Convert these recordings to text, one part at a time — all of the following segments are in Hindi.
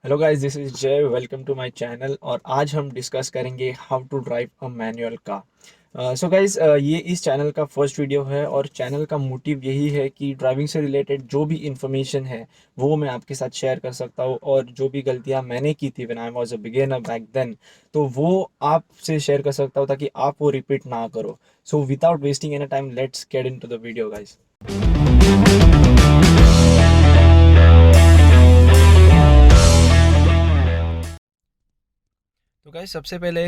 Hello guys, this is Jay. Welcome to my channel. और आज हम डिस्कस करेंगे how to drive a manual car. So guys, ये इस चैनल का फर्स्ट वीडियो है और चैनल का मोटिव यही है कि ड्राइविंग से रिलेटेड जो भी इंफॉर्मेशन है वो मैं आपके साथ शेयर कर सकता हूँ, और जो भी गलतियाँ मैंने की थी when I was a beginner back then, तो वो आपसे शेयर कर सकता हूँ ताकि आप वो रिपीट ना करो। So without wasting any time, let's get into the video guys. तो गाइस, सबसे पहले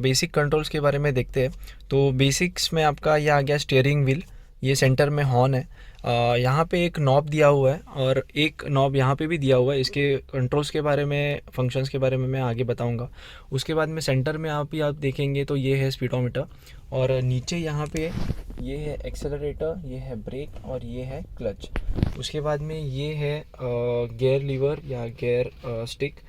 बेसिक कंट्रोल्स के बारे में देखते हैं। तो बेसिक्स में आपका ये आ गया स्टीयरिंग व्हील। ये सेंटर में हॉर्न है। यहाँ पे एक नॉब दिया हुआ है और एक नॉब यहाँ पे भी दिया हुआ है। इसके कंट्रोल्स के बारे में, फंक्शंस के बारे में मैं आगे बताऊंगा। उसके बाद में सेंटर में आप देखेंगे तो ये है स्पीडोमीटर, और नीचे यहाँ पे ये है एक्सेलरेटर, ये है ब्रेक और ये है क्लच। उसके बाद में ये है गियर लीवर या गियर स्टिक,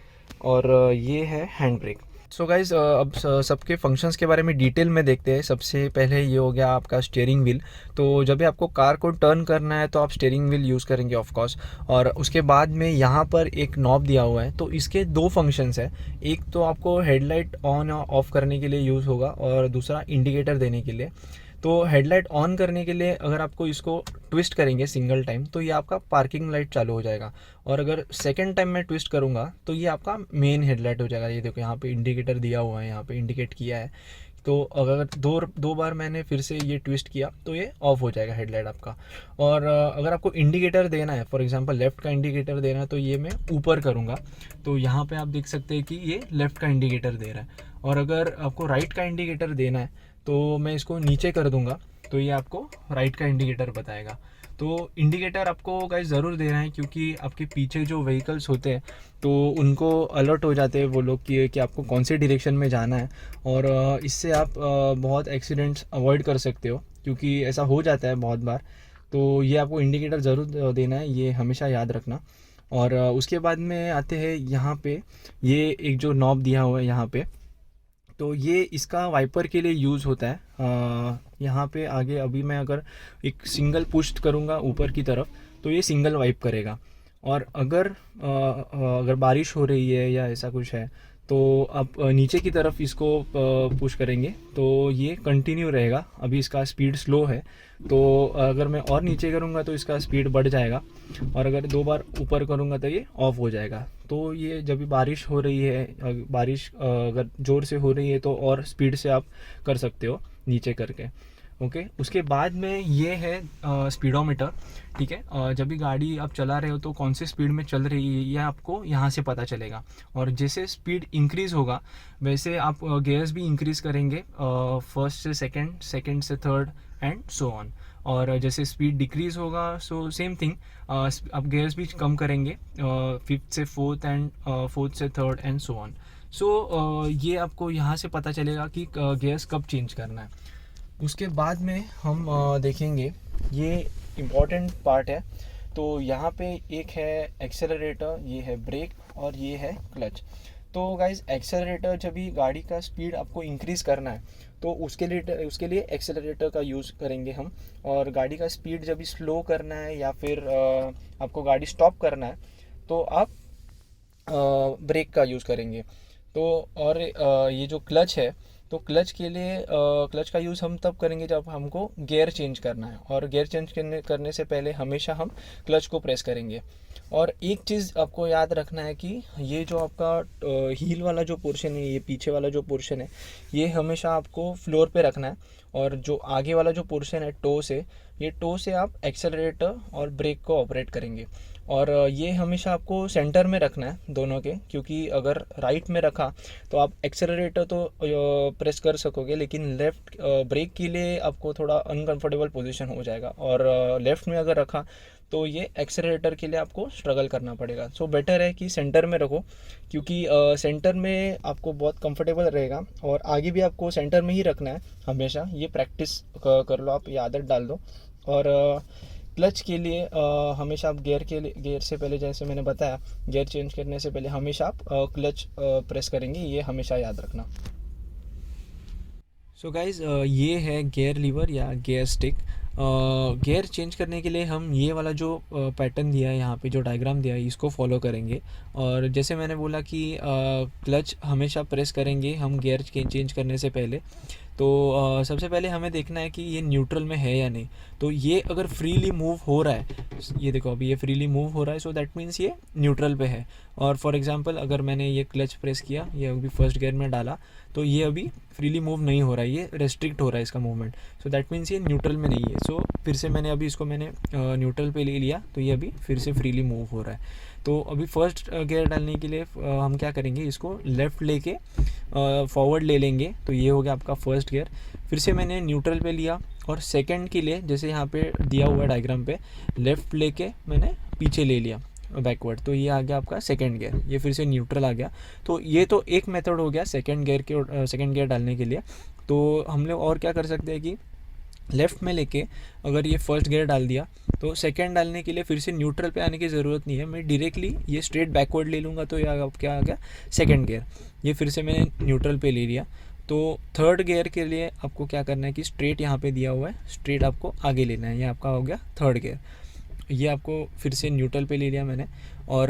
और ये है हैंड ब्रेक। सो गाइज, अब सबके फंक्शंस के बारे में डिटेल में देखते हैं। सबसे पहले ये हो गया आपका स्टीयरिंग व्हील। तो जब भी आपको कार को टर्न करना है तो आप स्टीयरिंग व्हील यूज़ करेंगे ऑफ कोर्स। और उसके बाद में यहाँ पर एक नॉब दिया हुआ है, तो इसके दो फंक्शंस है। एक तो आपको हेडलाइट ऑन ऑफ करने के लिए यूज़ होगा, और दूसरा इंडिकेटर देने के लिए। तो हेडलाइट ऑन करने के लिए अगर आपको इसको ट्विस्ट करेंगे सिंगल टाइम तो ये आपका पार्किंग लाइट चालू हो जाएगा, और अगर सेकंड टाइम मैं ट्विस्ट करूँगा तो ये आपका मेन हेडलाइट हो जाएगा। ये देखो, यहाँ पे इंडिकेटर दिया हुआ है, यहाँ पे इंडिकेट किया है। तो अगर दो दो बार मैंने फिर से ये ट्विस्ट किया तो ये ऑफ हो जाएगा हेडलाइट आपका। और अगर आपको इंडिकेटर देना है, फॉर एग्जांपल लेफ़्ट का इंडिकेटर देना है, तो ये मैं ऊपर करूँगा। तो यहाँ पे आप देख सकते हैं कि ये लेफ़्ट का इंडिकेटर दे रहा है। और अगर आपको राइट का इंडिकेटर देना है तो मैं इसको नीचे कर दूंगा, तो ये आपको राइट का इंडिकेटर बताएगा। तो इंडिकेटर आपको गाइस ज़रूर देना है, क्योंकि आपके पीछे जो व्हीकल्स होते हैं तो उनको अलर्ट हो जाते हैं वो लोग कि आपको कौन से डायरेक्शन में जाना है। और इससे आप बहुत एक्सीडेंट्स अवॉइड कर सकते हो, क्योंकि ऐसा हो जाता है बहुत बार। तो ये आपको इंडिकेटर ज़रूर देना है, ये हमेशा याद रखना। और उसके बाद में आते हैं यहाँ पे, ये एक जो नॉब दिया हुआ है यहाँ पे, तो ये इसका वाइपर के लिए यूज़ होता है। यहाँ पे आगे अभी मैं अगर एक सिंगल पुश करूँगा ऊपर की तरफ तो ये सिंगल वाइप करेगा। और अगर बारिश हो रही है या ऐसा कुछ है तो आप नीचे की तरफ इसको पुश करेंगे तो ये कंटिन्यू रहेगा। अभी इसका स्पीड स्लो है, तो अगर मैं और नीचे करूँगा तो इसका स्पीड बढ़ जाएगा, और अगर दो बार ऊपर करूँगा तो ये ऑफ हो जाएगा। तो ये जब भी बारिश हो रही है, बारिश अगर ज़ोर से हो रही है तो और स्पीड से आप कर सकते हो नीचे करके। ओके, उसके बाद में ये है स्पीडोमीटर। ठीक है, जब भी गाड़ी आप चला रहे हो तो कौन से स्पीड में चल रही है ये आपको यहाँ से पता चलेगा। और जैसे स्पीड इंक्रीज़ होगा वैसे आप गियर्स भी इंक्रीज़ करेंगे, फर्स्ट से सेकंड, सेकंड से थर्ड एंड सो ऑन। और जैसे स्पीड डिक्रीज़ होगा सो सेम थिंग, आप गियर्स भी कम करेंगे, फिफ्थ से फोर्थ एंड फोर्थ से थर्ड एंड सो ऑन। सो ये आपको यहाँ से पता चलेगा कि गियर्स कब चेंज करना है। उसके बाद में हम देखेंगे, ये इम्पॉर्टेंट पार्ट है। तो यहाँ पे एक है एक्सेलरेटर, ये है ब्रेक और ये है क्लच। तो गाइज, एक्सेलरेटर जब भी गाड़ी का स्पीड आपको इंक्रीज़ करना है तो उसके लिए एक्सेलरेटर का यूज़ करेंगे हम। और गाड़ी का स्पीड जब भी स्लो करना है या फिर आपको गाड़ी स्टॉप करना है तो आप ब्रेक का यूज़ करेंगे। तो और ये जो क्लच है, तो क्लच के लिए क्लच का यूज़ हम तब करेंगे जब हमको गियर चेंज करना है, और गियर चेंज करने से पहले हमेशा हम क्लच को प्रेस करेंगे। और एक चीज़ आपको याद रखना है कि ये जो आपका हील वाला जो पोर्शन है, ये पीछे वाला जो पोर्शन है, ये हमेशा आपको फ्लोर पे रखना है। और जो आगे वाला जो पोर्शन है टो से, ये टो से आप एक्सेलरेटर और ब्रेक को ऑपरेट करेंगे। और ये हमेशा आपको सेंटर में रखना है दोनों के, क्योंकि अगर राइट में रखा तो आप एक्सेलरेटर तो प्रेस कर सकोगे, लेकिन लेफ़्ट ब्रेक के लिए आपको थोड़ा अनकंफर्टेबल पोजीशन हो जाएगा। और लेफ़्ट में अगर रखा तो ये एक्सेलरेटर के लिए आपको स्ट्रगल करना पड़ेगा। सो बेटर है कि सेंटर में रखो, क्योंकि सेंटर में आपको बहुत कंफर्टेबल रहेगा। और आगे भी आपको सेंटर में ही रखना है हमेशा, ये प्रैक्टिस कर लो आप, ये आदत डाल दो। और क्लच के लिए हमेशा आप गियर से पहले, जैसे मैंने बताया, गियर चेंज करने से पहले हमेशा आप क्लच प्रेस करेंगे, ये हमेशा याद रखना। सो गाइज़, ये है गियर लीवर या गियर स्टिक। गियर चेंज करने के लिए हम ये वाला जो पैटर्न दिया है यहाँ पे, जो डायग्राम दिया है, इसको फॉलो करेंगे। और जैसे मैंने बोला कि क्लच हमेशा प्रेस करेंगे हम गियर चेंज करने से पहले। तो सबसे पहले हमें देखना है कि ये न्यूट्रल में है या नहीं। तो ये अगर फ्रीली मूव हो रहा है, ये देखो अभी ये फ्रीली मूव हो रहा है, सो दैट मीन्स ये न्यूट्रल पे है। और फॉर एग्जांपल अगर मैंने ये क्लच प्रेस किया, ये अभी फर्स्ट गियर में डाला, तो ये अभी फ्रीली मूव नहीं हो रहा है, ये रेस्ट्रिक्ट हो रहा है इसका मूवमेंट, सो दैट मीन्स ये न्यूट्रल में नहीं है। सो फिर से मैंने अभी इसको मैंने न्यूट्रल पे ले लिया, तो ये अभी फिर से फ्रीली मूव हो रहा है। तो अभी फर्स्ट गियर डालने के लिए हम क्या करेंगे, इसको लेफ़्ट लेके फॉरवर्ड ले लेंगे, तो ये हो गया आपका फर्स्ट गियर। फिर से मैंने न्यूट्रल पे लिया और सेकंड के लिए जैसे यहाँ पे दिया हुआ है डायग्राम पे, लेफ़्ट लेके मैंने पीछे ले लिया बैकवर्ड, तो ये आ गया आपका सेकंड गियर, ये फिर से न्यूट्रल आ गया। तो ये तो एक मेथड हो गया सेकंड गियर डालने के लिए। तो हम लोग और क्या कर सकते हैं कि लेफ़्ट में लेके अगर ये फर्स्ट गियर डाल दिया, तो सेकंड डालने के लिए फिर से न्यूट्रल पे आने की ज़रूरत नहीं है, मैं डायरेक्टली ये स्ट्रेट बैकवर्ड ले लूँगा, तो ये क्या आ गया सेकंड गियर। ये फिर से मैंने न्यूट्रल पे ले लिया। तो थर्ड गियर के लिए आपको क्या करना है कि स्ट्रेट यहाँ पे दिया हुआ है, स्ट्रेट आपको आगे लेना है, ये आपका हो गया थर्ड गियर। ये आपको फिर से न्यूट्रल पे ले लिया मैंने, और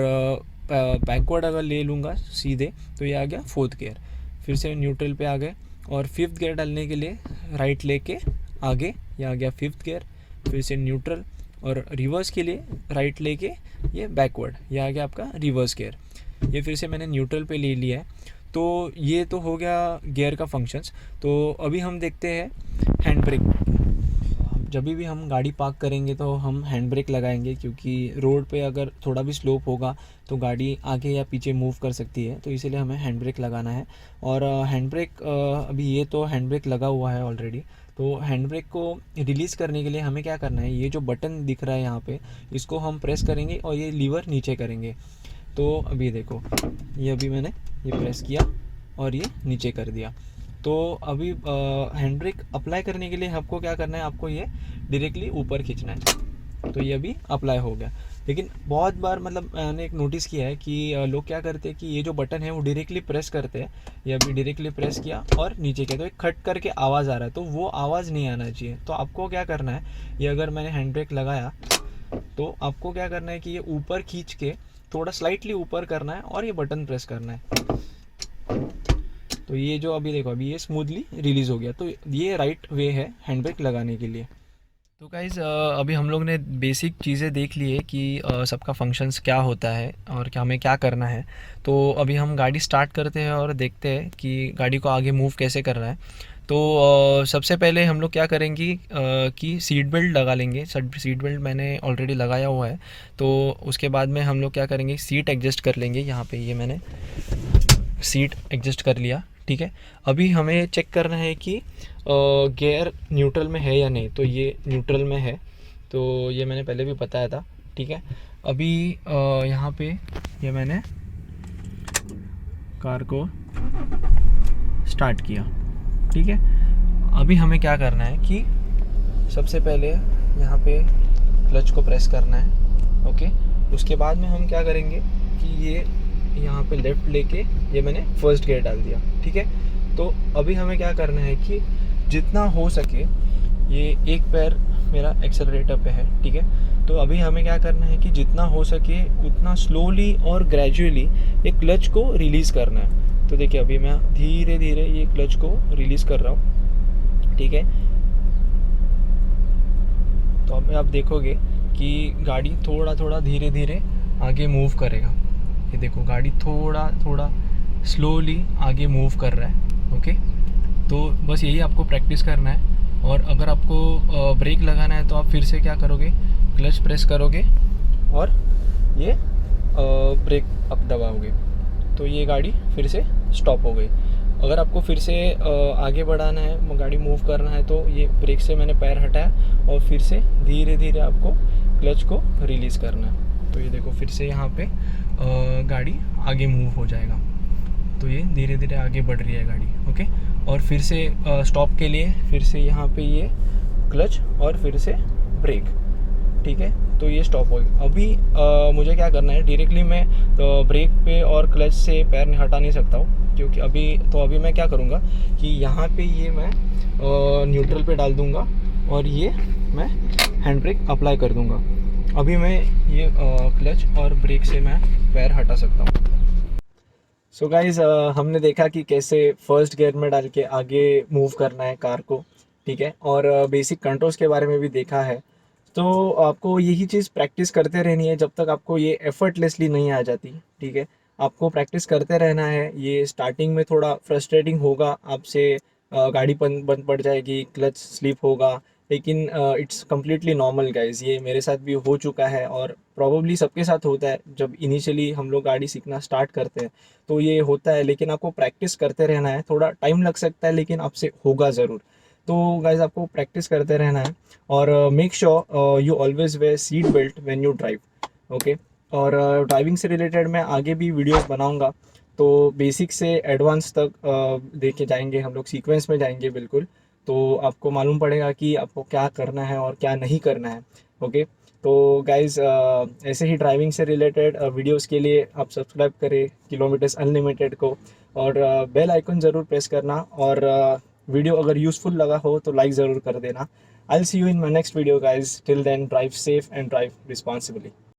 बैकवर्ड अगर ले लूँगा सीधे, तो ये आ गया फोर्थ गियर। फिर से न्यूट्रल पे आ गए, और फिफ्थ गियर डालने के लिए राइट लेके आगे, ये आ गया फिफ्थ गियर। फिर से न्यूट्रल, और रिवर्स के लिए राइट लेके ये बैकवर्ड, ये आ गया आपका रिवर्स गियर। ये फिर से मैंने न्यूट्रल पे ले लिया है। तो ये तो हो गया गियर का फंक्शंस। तो अभी हम देखते हैं हैंड ब्रेक। जब भी हम गाड़ी पार्क करेंगे तो हम हैंड ब्रेक लगाएंगे, क्योंकि रोड पे अगर थोड़ा भी स्लोप होगा तो गाड़ी आगे या पीछे मूव कर सकती है, तो इसीलिए हमें हैंड ब्रेक लगाना है। और हैंड ब्रेक अभी ये तो हैंड ब्रेक लगा हुआ है ऑलरेडी। तो हैंड ब्रेक को रिलीज़ करने के लिए हमें क्या करना है, ये जो बटन दिख रहा है यहाँ पे, इसको हम प्रेस करेंगे और ये लीवर नीचे करेंगे। तो अभी देखो, ये अभी मैंने ये प्रेस किया और ये नीचे कर दिया। तो अभी हैंड ब्रेक अप्लाई करने के लिए आपको क्या करना है, आपको ये डायरेक्टली ऊपर खींचना है। तो ये अभी अप्लाई हो गया। लेकिन बहुत बार मतलब मैंने एक नोटिस किया है कि लोग क्या करते हैं कि ये जो बटन है वो डायरेक्टली प्रेस करते हैं। ये अभी डायरेक्टली प्रेस किया और नीचे किया, तो एक खट करके आवाज़ आ रहा है, तो वो आवाज़ नहीं आना चाहिए। तो आपको क्या करना है, ये अगर मैंने हैंड ब्रेक लगाया, तो आपको क्या करना है कि ये ऊपर खींच के थोड़ा स्लाइटली ऊपर करना है और ये बटन प्रेस करना है। तो ये जो अभी देखो, अभी ये स्मूथली रिलीज़ हो गया। तो ये राइट वे है हैंड ब्रेक लगाने के लिए। तो गाइज़ अभी हम लोग ने बेसिक चीज़ें देख ली है कि सबका फंक्शंस क्या होता है और क्या हमें क्या करना है। तो अभी हम गाड़ी स्टार्ट करते हैं और देखते हैं कि गाड़ी को आगे मूव कैसे करना है। तो सबसे पहले हम लोग क्या करेंगे कि सीट बेल्ट लगा लेंगे। सीट बेल्ट मैंने ऑलरेडी लगाया हुआ है। तो उसके बाद में हम लोग क्या करेंगे, सीट एडजस्ट कर लेंगे। यहाँ पे ये मैंने सीट एडजस्ट कर लिया, ठीक है। अभी हमें चेक करना है कि गियर न्यूट्रल में है या नहीं। तो ये न्यूट्रल में है, तो ये मैंने पहले भी बताया था, ठीक है। अभी यहाँ पे ये मैंने कार को स्टार्ट किया, ठीक है। अभी हमें क्या करना है कि सबसे पहले यहाँ पे क्लच को प्रेस करना है, ओके। उसके बाद में हम क्या करेंगे कि ये यहाँ पे लेफ़्ट लेके ये मैंने फर्स्ट गियर डाल दिया, ठीक है। तो अभी हमें क्या करना है कि जितना हो सके, ये एक पैर मेरा एक्सेलरेटर पे है, ठीक है। तो अभी हमें क्या करना है कि जितना हो सके उतना स्लोली और ग्रेजुअली ये क्लच को रिलीज़ करना है। तो देखिए अभी मैं धीरे धीरे ये क्लच को रिलीज़ कर रहा हूँ, ठीक है। तो अब आप देखोगे कि गाड़ी थोड़ा थोड़ा धीरे धीरे आगे मूव करेगा। ये देखो गाड़ी थोड़ा थोड़ा स्लोली आगे मूव कर रहा है, ओके। तो बस यही आपको प्रैक्टिस करना है। और अगर आपको ब्रेक लगाना है तो आप फिर से क्या करोगे, क्लच प्रेस करोगे और ये ब्रेक अप दबाओगे, तो ये गाड़ी फिर से स्टॉप हो गई। अगर आपको फिर से आगे बढ़ाना है, गाड़ी मूव करना है, तो ये ब्रेक से मैंने पैर हटाया और फिर से धीरे धीरे आपको क्लच को रिलीज़ करना है। तो ये देखो फिर से यहाँ पे गाड़ी आगे मूव हो जाएगा। तो ये धीरे धीरे आगे बढ़ रही है गाड़ी, ओके। और फिर से स्टॉप के लिए फिर से यहाँ पे ये क्लच और फिर से ब्रेक, ठीक है। तो ये स्टॉप हो गई। अभी मुझे क्या करना है, डायरेक्टली मैं ब्रेक पे और क्लच से पैर हटा नहीं सकता हूँ, क्योंकि अभी मैं क्या करूँगा कि यहाँ पे ये मैं न्यूट्रल पे डाल दूँगा और ये मैं हैंड ब्रेक अप्लाई कर दूंगा। अभी मैं ये क्लच और ब्रेक से मैं पैर हटा सकता हूँ। सो गाइज हमने देखा कि कैसे फर्स्ट गियर में डाल के आगे मूव करना है कार को, ठीक है, और बेसिक कंट्रोल्स के बारे में भी देखा है। तो आपको यही चीज़ प्रैक्टिस करते रहनी है जब तक आपको ये एफर्टलेसली नहीं आ जाती, ठीक है। आपको प्रैक्टिस करते रहना है। ये स्टार्टिंग में थोड़ा फ्रस्ट्रेटिंग होगा आपसे, गाड़ी बंद बंद पड़ जाएगी, क्लच स्लिप होगा, लेकिन इट्स कम्प्लीटली नॉर्मल गाइज। ये मेरे साथ भी हो चुका है और प्रॉब्ली सबके साथ होता है जब इनिशियली हम लोग गाड़ी सीखना स्टार्ट करते हैं, तो ये होता है। लेकिन आपको प्रैक्टिस करते रहना है, थोड़ा टाइम लग सकता है लेकिन आपसे होगा ज़रूर। तो गाइज आपको प्रैक्टिस करते रहना है और make sure you always wear seat belt when you drive, okay. और ड्राइविंग से रिलेटेड मैं आगे भी वीडियोस बनाऊंगा, तो बेसिक से एडवांस तक देखे जाएंगे हम लोग, सीक्वेंस में जाएंगे बिल्कुल। तो आपको मालूम पड़ेगा कि आपको क्या करना है और क्या नहीं करना है, ओके। तो गाइज ऐसे ही ड्राइविंग से रिलेटेड वीडियोस के लिए आप सब्सक्राइब करें किलोमीटर्स अनलिमिटेड को, और बेल आइकन ज़रूर प्रेस करना, और वीडियो अगर यूज़फुल लगा हो तो लाइक ज़रूर कर देना। I will see you in my next video guys. Till then drive safe and drive responsibly.